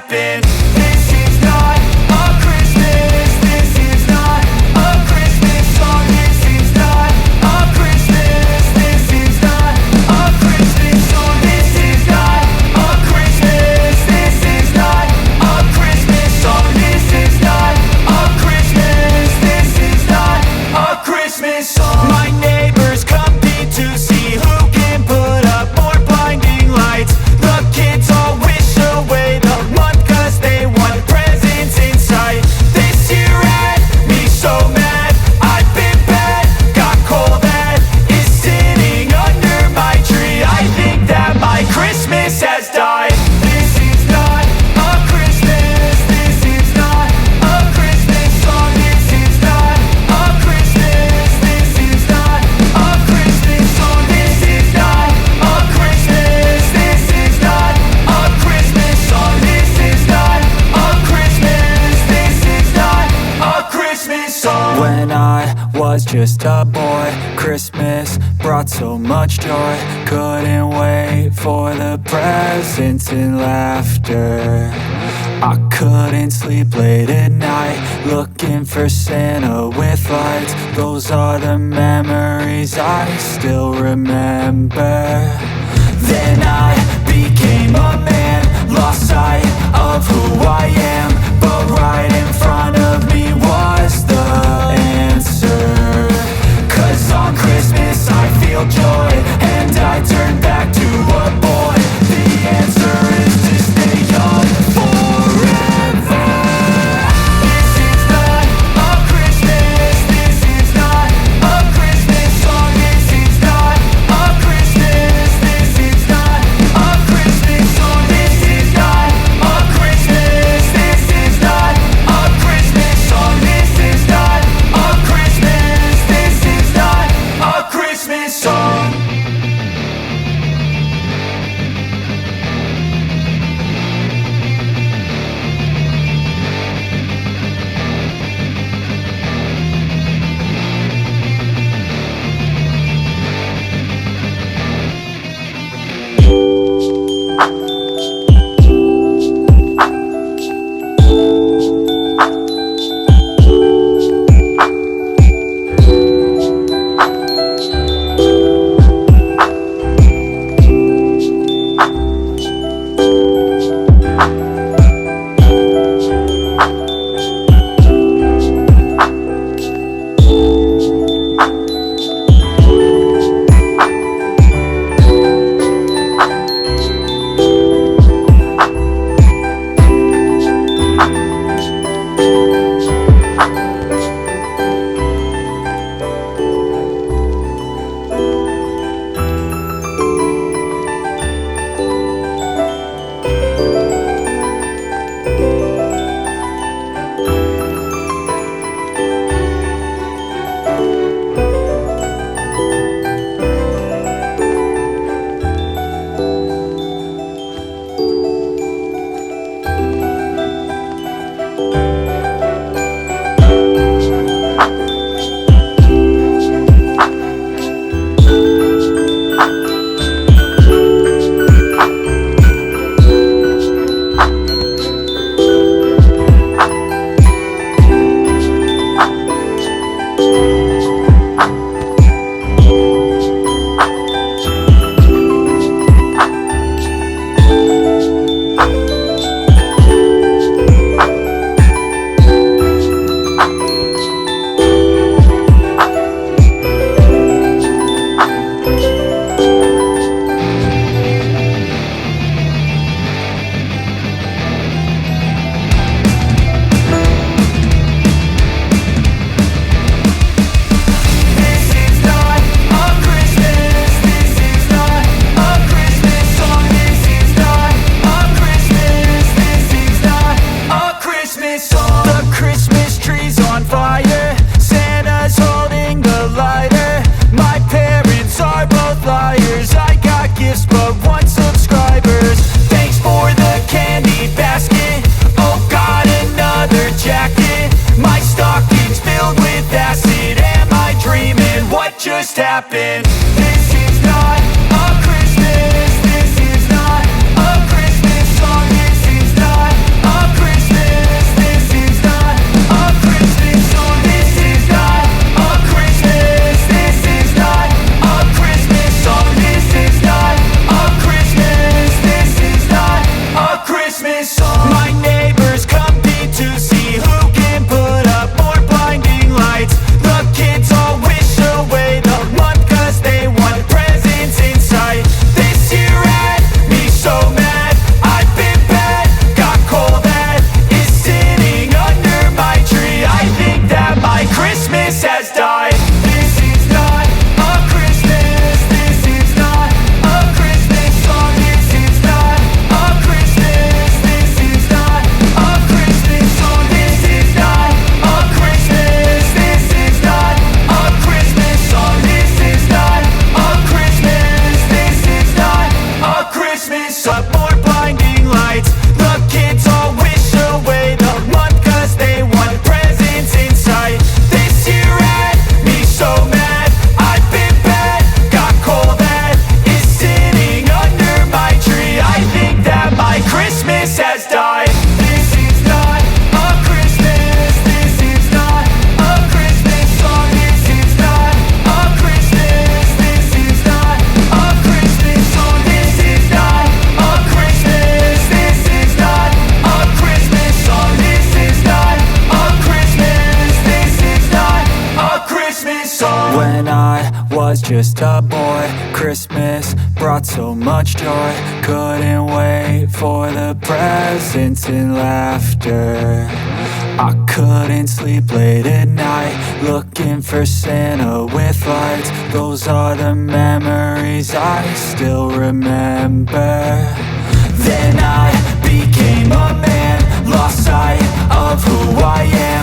happened. This is not a Christmas. This is not a Christmas song. This is not a Christmas. This is not a Christmas song. This is not a Christmas. This is not a Christmas song. This is not a Christmas. This is not a Christmas song. My neighbors compete to see who can put up more blinding lights. The kids all wish away the month 'cause they want presents in sight. This year had me so mad, I've been bad, got coal that is sitting under my tree. I think that my Christmas has died. This is not a Christmas. This is not a Christmas song. This is not a Christmas. This is not a Christmas song. This is not a Christmas. This is not a Christmas song. This is not a Christmas. This is not a Christmas song. When I was just a boy, Christmas brought so much joy. Couldn't wait for the presents and laughter. I couldn't sleep late at night, looking for Santa with lights. Those are the memories I still remember. Then I became a man, lost sight of who I am. But right in front of me was the answer. 'Cause on Christmas I feel joy, and I turn back to a boy. The answer is to stay young forever. This is not a Christmas. This is not a Christmas song. This is not a Christmas. This is not a Christmas song. This is not a Christmas. This is not a Christmas song. This is not a Christmas. This is not a Christmas song. just happened. This is not a Christmas. This is not a Christmas song. This is not was just a boy, Christmas brought so much joy. Couldn't wait for the presents and laughter. I couldn't sleep late at night, looking for Santa with lights. Those are the memories I still remember. Then I became a man, lost sight of who I am.